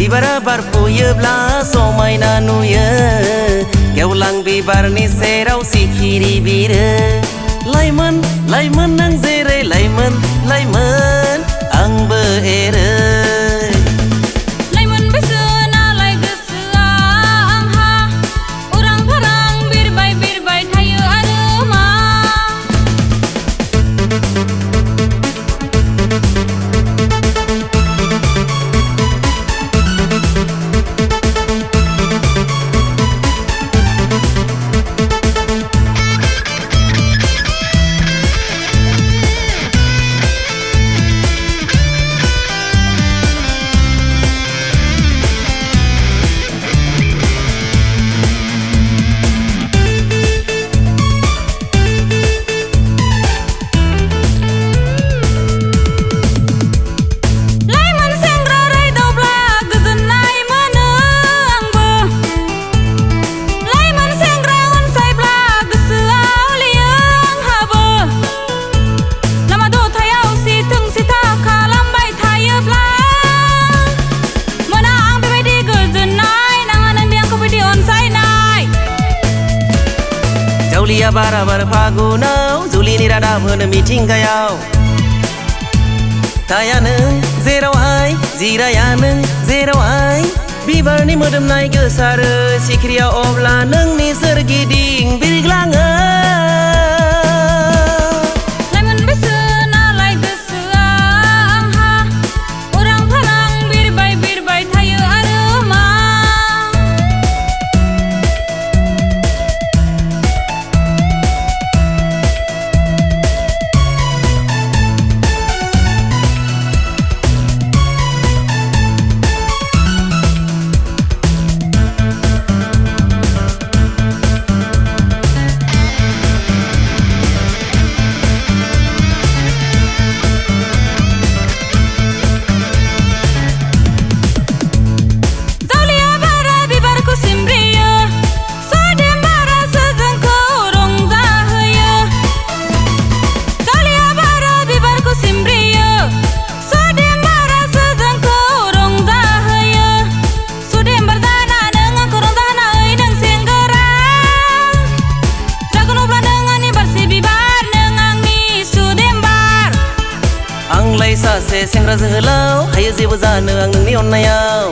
बिबारा बारफुयोब्ला समायना नुयो गेवलां बिबारनि सेराव सिखिरि बिरो लाइमोन लाइमोन नों जेरै लाइमोन लाइमोन आंबो एरो लाइमोन बोसोनालाय गोसोआ आंहा उरां फारां बिरबाय बिरबाय थायो आरो मा जुलिया बाराबार फागुनाव जुलिनि रादाब होनो मिथिंगायाव थाया नों जेरावहाय जिराया नों जेरावहाय बिबारनि मोदोमनाय गोसारो सिखिरिया अब्ला नोंनि सोरगिदिं बिरग्लाङो लाइमोन बोसोनालाय गोसोआ आंहा उरां फारां बिरबाय बिरबाय थायो आरो मा सासे सेंग्रा जोहोलाव हायो जेबो जानो आं नोंनि अननायाव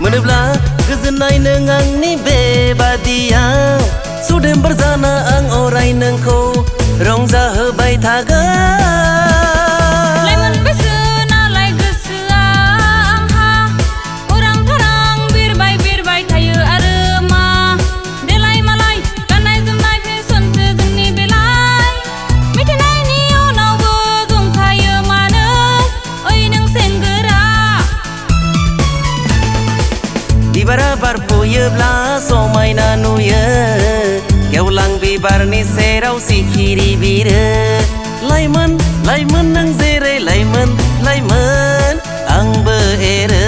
मोनोब्ला गोजोननाय नों आंनि बेबादियाव सुदेमबार जाना आं अराय नोंखौ रंजाहोबाय थागोन लाइमोन बोसोनालाय गोसोआ आंहा उरां फारां बिरबाय बिरबाय थायो आरो मा देलाय मालाय गाननाय जोमनाय फेशनसो जोंनि बेलाय मिथिनायनि उनावबो जंखायो मानो ओइ नों सेंग्रा बिबारा बारफुयोब्ला समायना नुयो गेवलां बिबारनि सेराव सिखिरि बिरो लाइमोन लाइमोन नों जेरै लाइमोन लाइमोन आंबो एरो